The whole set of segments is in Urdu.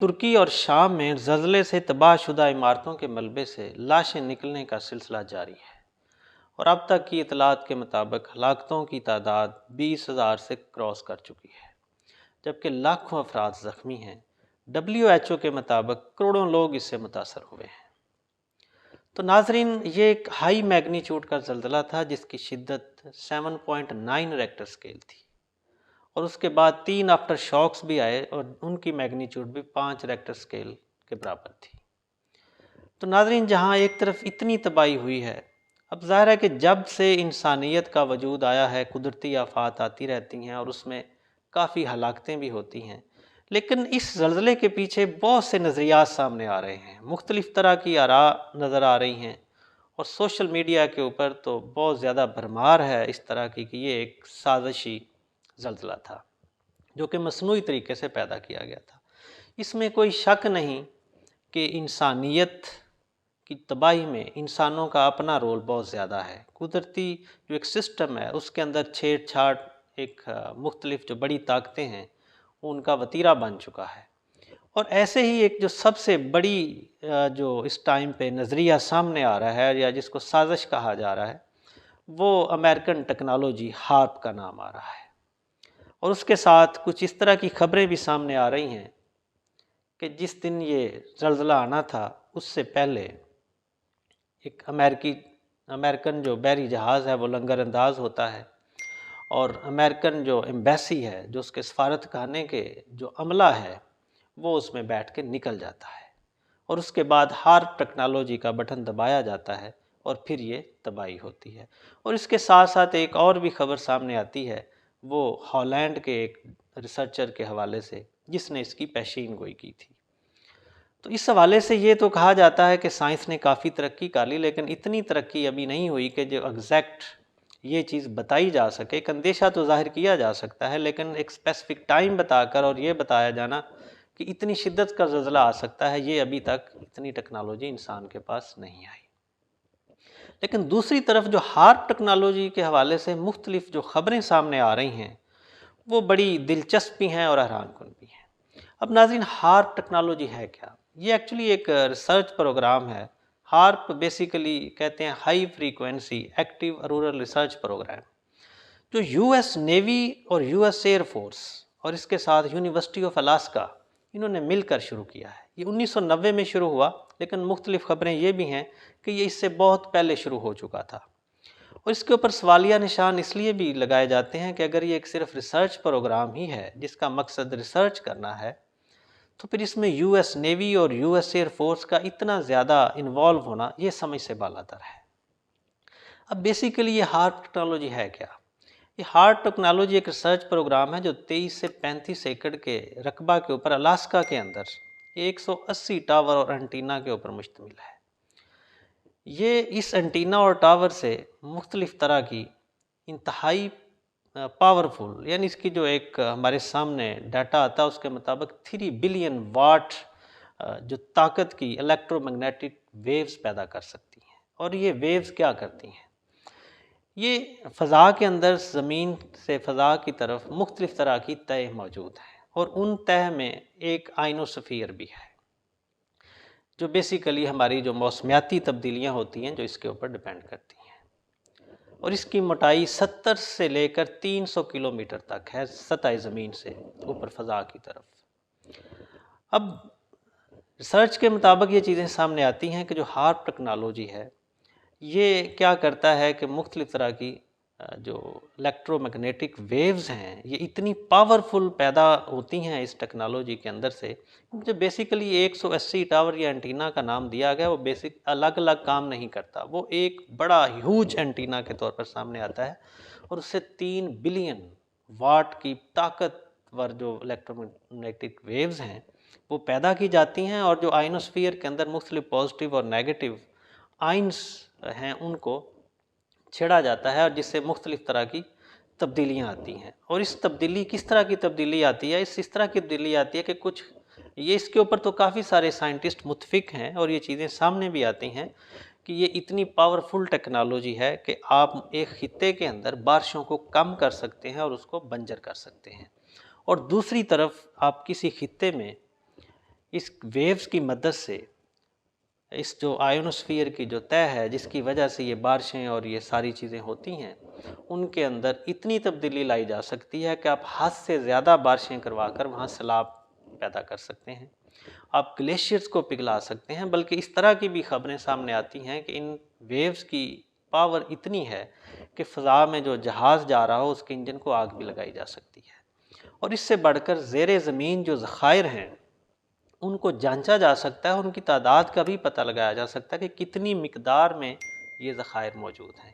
ترکی اور شام میں زلزلے سے تباہ شدہ عمارتوں کے ملبے سے لاشیں نکلنے کا سلسلہ جاری ہے اور اب تک کی اطلاعات کے مطابق ہلاکتوں کی تعداد 20,000 سے کراس کر چکی ہے، جبکہ لاکھوں افراد زخمی ہیں۔ WHO کے مطابق کروڑوں لوگ اس سے متاثر ہوئے ہیں۔ تو ناظرین، یہ ایک ہائی میگنیچیوڈ کا زلزلہ تھا جس کی شدت 7.9 ریکٹر اسکیل تھی، اور اس کے بعد 3 آفٹر شاکس بھی آئے اور ان کی میگنیچیوڈ بھی 5 ریکٹر اسکیل کے برابر تھی۔ تو ناظرین، جہاں ایک طرف اتنی تباہی ہوئی ہے، اب ظاہر ہے کہ جب سے انسانیت کا وجود آیا ہے قدرتی آفات آتی رہتی ہیں اور اس میں کافی ہلاکتیں بھی ہوتی ہیں، لیکن اس زلزلے کے پیچھے بہت سے نظریات سامنے آ رہے ہیں، مختلف طرح کی آراء نظر آ رہی ہیں، اور سوشل میڈیا کے اوپر تو بہت زیادہ بھرمار ہے اس طرح کی کہ یہ ایک سازشی زلزلہ تھا جو کہ مصنوعی طریقے سے پیدا کیا گیا تھا۔ اس میں کوئی شک نہیں کہ انسانیت کی تباہی میں انسانوں کا اپنا رول بہت زیادہ ہے۔ قدرتی جو ایک سسٹم ہے اس کے اندر چھیڑ چھاڑ ایک مختلف جو بڑی طاقتیں ہیں وہ ان کا وتیرہ بن چکا ہے، اور ایسے ہی ایک جو سب سے بڑی جو اس ٹائم پہ نظریہ سامنے آ رہا ہے یا جس کو سازش کہا جا رہا ہے، وہ امریکن ٹیکنالوجی ہارپ کا نام آ رہا ہے، اور اس کے ساتھ کچھ اس طرح کی خبریں بھی سامنے آ رہی ہیں کہ جس دن یہ زلزلہ آنا تھا اس سے پہلے ایک امریکن جو بحری جہاز ہے وہ لنگر انداز ہوتا ہے، اور امریکن جو ایمبیسی ہے، جو اس کے سفارت خانے کے جو عملہ ہے، وہ اس میں بیٹھ کے نکل جاتا ہے، اور اس کے بعد ہارپ ٹیکنالوجی کا بٹن دبایا جاتا ہے اور پھر یہ تباہی ہوتی ہے۔ اور اس کے ساتھ ساتھ ایک اور بھی خبر سامنے آتی ہے، وہ ہالینڈ کے ایک ریسرچر کے حوالے سے جس نے اس کی پیشین گوئی کی تھی۔ تو اس حوالے سے یہ تو کہا جاتا ہے کہ سائنس نے کافی ترقی کر لی، لیکن اتنی ترقی ابھی نہیں ہوئی کہ جو ایگزیکٹ یہ چیز بتائی جا سکے۔ ایک اندیشہ تو ظاہر کیا جا سکتا ہے، لیکن ایک اسپیسیفک ٹائم بتا کر اور یہ بتایا جانا کہ اتنی شدت کا زلزلہ آ سکتا ہے، یہ ابھی تک اتنی ٹیکنالوجی انسان کے پاس نہیں آئی۔ لیکن دوسری طرف جو ہارپ ٹیکنالوجی کے حوالے سے مختلف جو خبریں سامنے آ رہی ہیں وہ بڑی دلچسپ بھی ہیں اور حیران کن بھی ہیں۔ اب ناظرین، ہارپ ٹیکنالوجی ہے کیا؟ یہ ایکچولی ایک ریسرچ پروگرام ہے۔ ہارپ بیسیکلی کہتے ہیں high frequency active auroral research program, جو یو ایس نیوی اور یو ایس ایئر فورس اور اس کے ساتھ یونیورسٹی آف الاسکا انہوں نے مل کر شروع کیا ہے۔ یہ 1990 میں شروع ہوا، لیکن مختلف خبریں یہ بھی ہیں کہ یہ اس سے بہت پہلے شروع ہو چکا تھا، اور اس کے اوپر سوالیہ نشان اس لیے بھی لگائے جاتے ہیں کہ اگر یہ ایک صرف ریسرچ پروگرام ہی ہے جس کا مقصد ریسرچ کرنا ہے، تو پھر اس میں یو ایس نیوی اور یو ایس ایئر فورس کا اتنا زیادہ انوالو ہونا یہ سمجھ سے بالاتر ہے۔ اب بیسیکلی یہ ہارپ ٹیکنالوجی ہے کیا؟ یہ ہارپ ٹیکنالوجی ایک ریسرچ پروگرام ہے جو 23 سے 35 ایکڑ کے رقبہ کے اوپر الاسکا کے اندر 180 ٹاور اور انٹینا کے اوپر مشتمل ہے۔ یہ اس انٹینا اور ٹاور سے مختلف طرح کی انتہائی پاورفل، یعنی اس کی جو ایک ہمارے سامنے ڈیٹا آتا ہے اس کے مطابق 3 بلین واٹ جو طاقت کی الیکٹرو میگنیٹک ویوز پیدا کر سکتی ہیں۔ اور یہ ویوز کیا کرتی ہیں؟ یہ فضا کے اندر زمین سے فضا کی طرف مختلف طرح کی تہ موجود ہیں، اور ان تہ میں ایک آئنوسفیر بھی ہے جو بیسیکلی ہماری جو موسمیاتی تبدیلیاں ہوتی ہیں جو اس کے اوپر ڈیپینڈ کرتی ہیں، اور اس کی موٹائی 70 سے لے کر 300 کلومیٹر تک ہے سطح زمین سے اوپر فضا کی طرف۔ اب ریسرچ کے مطابق یہ چیزیں سامنے آتی ہیں کہ جو ہارپ ٹیکنالوجی ہے یہ کیا کرتا ہے کہ مختلف طرح کی جو الیکٹرو میگنیٹک ویوز ہیں یہ اتنی پاورفل پیدا ہوتی ہیں اس ٹیکنالوجی کے اندر سے، جو بیسیکلی 180 ٹاور یا انٹینا کا نام دیا گیا، وہ بیسک الگ الگ کام نہیں کرتا، وہ ایک بڑا ہیوج انٹینا کے طور پر سامنے آتا ہے، اور اس سے 3 بلین واٹ کی طاقتور جو الیکٹرو میگنیٹک ویوز ہیں وہ پیدا کی جاتی ہیں، اور جو آئنوسفیئر کے اندر مختلف پازیٹیو اور نیگیٹو آئنس ہیں ان کو چھیڑا جاتا ہے، اور جس سے مختلف طرح کی تبدیلیاں آتی ہیں۔ اور اس تبدیلی کس طرح کی تبدیلی آتی ہے؟ اس طرح کی تبدیلی آتی ہے کہ کچھ یہ اس کے اوپر تو کافی سارے سائنٹسٹ متفق ہیں، اور یہ چیزیں سامنے بھی آتی ہیں کہ یہ اتنی پاورفل ٹیکنالوجی ہے کہ آپ ایک خطے کے اندر بارشوں کو کم کر سکتے ہیں اور اس کو بنجر کر سکتے ہیں، اور دوسری طرف آپ کسی خطے میں اس ویوز کی مدد سے اس جو آئونوسفیئر کی جو طے ہے جس کی وجہ سے یہ بارشیں اور یہ ساری چیزیں ہوتی ہیں، ان کے اندر اتنی تبدیلی لائی جا سکتی ہے کہ آپ حد سے زیادہ بارشیں کروا کر وہاں سیلاب پیدا کر سکتے ہیں، آپ گلیشیئرز کو پگھلا سکتے ہیں، بلکہ اس طرح کی بھی خبریں سامنے آتی ہیں کہ ان ویوز کی پاور اتنی ہے کہ فضا میں جو جہاز جا رہا ہو اس کے انجن کو آگ بھی لگائی جا سکتی ہے۔ اور اس سے بڑھ کر زیر زمین جو ذخائر ہیں ان کو جانچا جا سکتا ہے، ان کی تعداد کا بھی پتہ لگایا جا سکتا ہے کہ کتنی مقدار میں یہ ذخائر موجود ہیں۔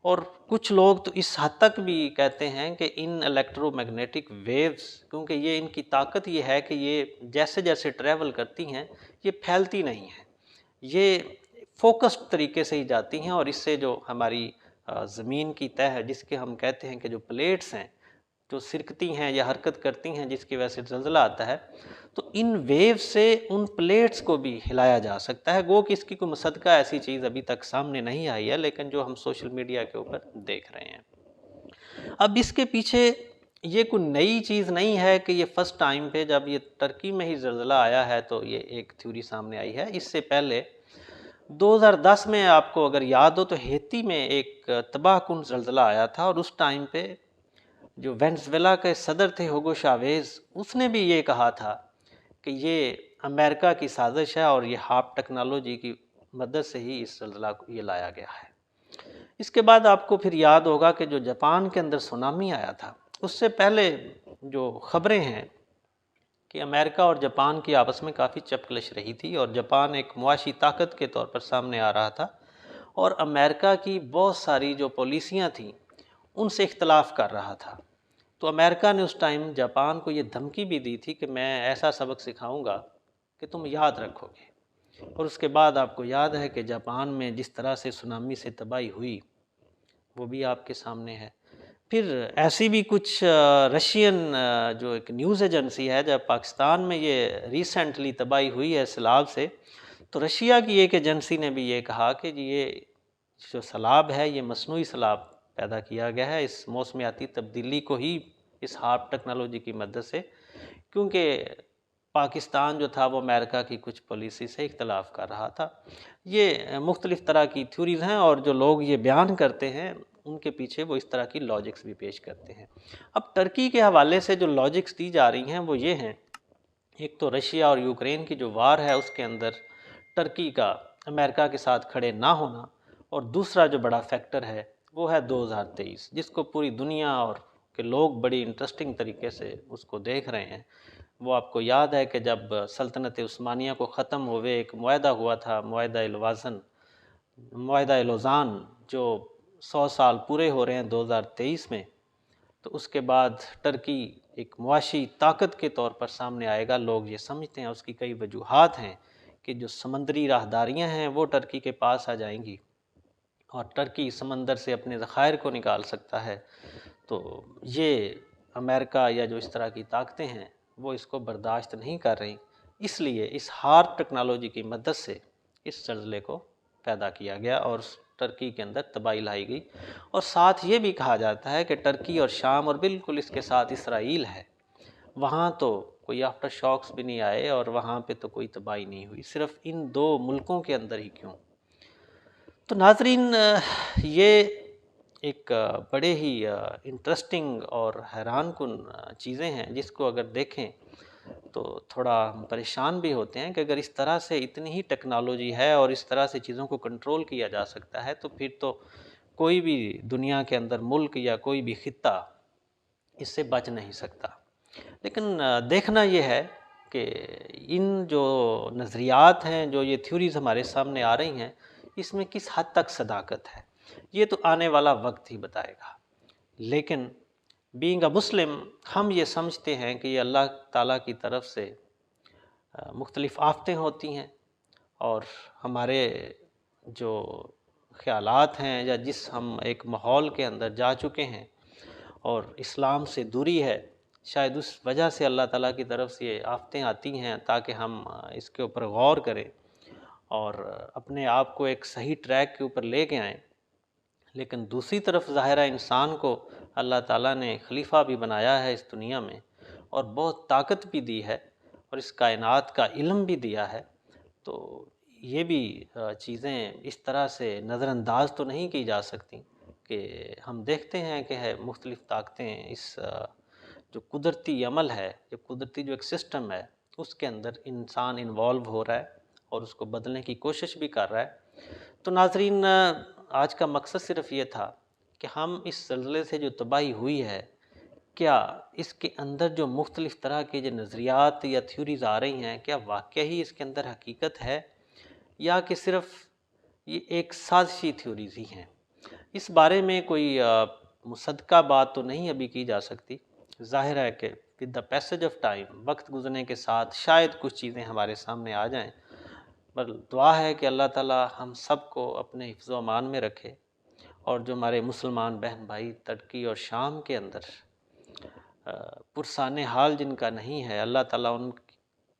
اور کچھ لوگ تو اس حد تک بھی کہتے ہیں کہ ان الیکٹرو میگنیٹک ویوز، کیونکہ یہ ان کی طاقت یہ ہے کہ یہ جیسے جیسے ٹریول کرتی ہیں یہ پھیلتی نہیں ہیں، یہ فوکسڈ طریقے سے ہی جاتی ہیں، اور اس سے جو ہماری زمین کی تہہ ہے جس کے ہم کہتے ہیں کہ جو پلیٹس ہیں جو سرکتی ہیں یا حرکت کرتی ہیں جس کی وجہ سے زلزلہ آتا ہے، تو ان ویو سے ان پلیٹس کو بھی ہلایا جا سکتا ہے۔ گو کہ اس کی کوئی مصدقہ ایسی چیز ابھی تک سامنے نہیں آئی ہے، لیکن جو ہم سوشل میڈیا کے اوپر دیکھ رہے ہیں۔ اب اس کے پیچھے یہ کوئی نئی چیز نہیں ہے کہ یہ فرسٹ ٹائم پہ جب یہ ترکی میں ہی زلزلہ آیا ہے تو یہ ایک تھیوری سامنے آئی ہے۔ اس سے پہلے 2010 میں آپ کو اگر یاد ہو تو ہیتی میں ایک تباہ کن زلزلہ آیا تھا، اور اس ٹائم پہ جو وینزویلا کے صدر تھے ہوگو شاویز، اس نے بھی یہ کہا تھا کہ یہ امریکہ کی سازش ہے اور یہ ہارپ ٹیکنالوجی کی مدد سے ہی اس زلزلہ کو یہ لایا گیا ہے۔ اس کے بعد آپ کو پھر یاد ہوگا کہ جو جاپان کے اندر سونامی آیا تھا، اس سے پہلے جو خبریں ہیں کہ امریکہ اور جاپان کی آپس میں کافی چپکلش رہی تھی، اور جاپان ایک معاشی طاقت کے طور پر سامنے آ رہا تھا، اور امریکہ کی بہت ساری جو پالیسیاں تھیں ان سے اختلاف کر رہا تھا۔ تو امریکہ نے اس ٹائم جاپان کو یہ دھمکی بھی دی تھی کہ میں ایسا سبق سکھاؤں گا کہ تم یاد رکھو گے، اور اس کے بعد آپ کو یاد ہے کہ جاپان میں جس طرح سے سونامی سے تباہی ہوئی وہ بھی آپ کے سامنے ہے۔ پھر ایسی بھی کچھ رشین جو ایک نیوز ایجنسی ہے، جب پاکستان میں یہ ریسنٹلی تباہی ہوئی ہے سیلاب سے، تو رشیا کی ایک ایجنسی نے بھی یہ کہا کہ یہ جو سیلاب ہے یہ مصنوعی سیلاب پیدا کیا گیا ہے اس موسمیاتی تبدیلی کو ہی اس ہارپ ٹیکنالوجی کی مدد سے، کیونکہ پاکستان جو تھا وہ امریکہ کی کچھ پالیسی سے اختلاف کر رہا تھا۔ یہ مختلف طرح کی تھیوریز ہیں، اور جو لوگ یہ بیان کرتے ہیں ان کے پیچھے وہ اس طرح کی لاجکس بھی پیش کرتے ہیں۔ اب ٹرکی کے حوالے سے جو لاجکس دی جا رہی ہیں وہ یہ ہیں، ایک تو رشیا اور یوکرین کی جو وار ہے اس کے اندر ٹرکی کا امریکہ کے ساتھ کھڑے نہ ہونا، اور دوسرا جو بڑا فیکٹر ہے وہ ہے 2023 جس کو پوری دنیا اور کے لوگ بڑی انٹرسٹنگ طریقے سے اس کو دیکھ رہے ہیں۔ وہ آپ کو یاد ہے کہ جب سلطنت عثمانیہ کو ختم ہوئے ایک معاہدہ ہوا تھا، معاہدہ لوزان، جو 100 سال پورے ہو رہے ہیں 2023 میں، تو اس کے بعد ٹرکی ایک معاشی طاقت کے طور پر سامنے آئے گا۔ لوگ یہ سمجھتے ہیں، اس کی کئی وجوہات ہیں کہ جو سمندری راہداریاں ہیں وہ ٹرکی کے پاس آ جائیں گی، اور ٹرکی سمندر سے اپنے ذخائر کو نکال سکتا ہے، تو یہ امریکہ یا جو اس طرح کی طاقتیں ہیں وہ اس کو برداشت نہیں کر رہی، اس لیے اس ہارپ ٹیکنالوجی کی مدد سے اس زلزلے کو پیدا کیا گیا اور ٹرکی کے اندر تباہی لائی گئی۔ اور ساتھ یہ بھی کہا جاتا ہے کہ ٹرکی اور شام اور بالکل اس کے ساتھ اسرائیل ہے، وہاں تو کوئی آفٹر شاکس بھی نہیں آئے اور وہاں پہ تو کوئی تباہی نہیں ہوئی، صرف ان دو ملکوں کے اندر ہی کیوں۔ تو ناظرین، یہ ایک بڑے ہی انٹرسٹنگ اور حیران کن چیزیں ہیں جس کو اگر دیکھیں تو تھوڑا ہم پریشان بھی ہوتے ہیں کہ اگر اس طرح سے اتنی ہی ٹیکنالوجی ہے اور اس طرح سے چیزوں کو کنٹرول کیا جا سکتا ہے، تو پھر تو کوئی بھی دنیا کے اندر ملک یا کوئی بھی خطہ اس سے بچ نہیں سکتا۔ لیکن دیکھنا یہ ہے کہ ان جو نظریات ہیں، جو یہ تھیوریز ہمارے سامنے آ رہی ہیں، اس میں کس حد تک صداقت ہے یہ تو آنے والا وقت ہی بتائے گا۔ لیکن بینگ اے مسلم ہم یہ سمجھتے ہیں کہ یہ اللہ تعالیٰ کی طرف سے مختلف آفتیں ہوتی ہیں، اور ہمارے جو خیالات ہیں یا جس ہم ایک ماحول کے اندر جا چکے ہیں اور اسلام سے دوری ہے، شاید اس وجہ سے اللہ تعالیٰ کی طرف سے یہ آفتیں آتی ہیں تاکہ ہم اس کے اوپر غور کریں اور اپنے آپ کو ایک صحیح ٹریک کے اوپر لے کے آئیں۔ لیکن دوسری طرف ظاہرہ انسان کو اللہ تعالیٰ نے خلیفہ بھی بنایا ہے اس دنیا میں، اور بہت طاقت بھی دی ہے، اور اس کائنات کا علم بھی دیا ہے، تو یہ بھی چیزیں اس طرح سے نظر انداز تو نہیں کی جا سکتی کہ ہم دیکھتے ہیں کہ ہے مختلف طاقتیں اس جو قدرتی عمل ہے، جو قدرتی جو ایک سسٹم ہے، اس کے اندر انسان انوالو ہو رہا ہے اور اس کو بدلنے کی کوشش بھی کر رہا ہے۔ تو ناظرین، آج کا مقصد صرف یہ تھا کہ ہم اس زلزلے سے جو تباہی ہوئی ہے، کیا اس کے اندر جو مختلف طرح کے جو نظریات یا تھیوریز آ رہی ہیں، کیا واقعی ہی اس کے اندر حقیقت ہے یا کہ صرف یہ ایک سازشی تھیوریز ہی ہیں۔ اس بارے میں کوئی مصدقہ بات تو نہیں ابھی کی جا سکتی۔ ظاہر ہے کہ with the passage of time, وقت گزرنے کے ساتھ شاید کچھ چیزیں ہمارے سامنے آ جائیں، پر دعا ہے کہ اللہ تعالی ہم سب کو اپنے حفظ و امان میں رکھے، اور جو ہمارے مسلمان بہن بھائی ترکی اور شام کے اندر پرسان حال جن کا نہیں ہے، اللہ تعالیٰ ان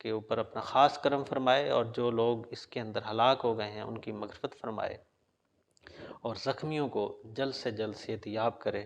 کے اوپر اپنا خاص کرم فرمائے، اور جو لوگ اس کے اندر ہلاک ہو گئے ہیں ان کی مغفرت فرمائے، اور زخمیوں کو جلد سے جلد صحت یاب کرے۔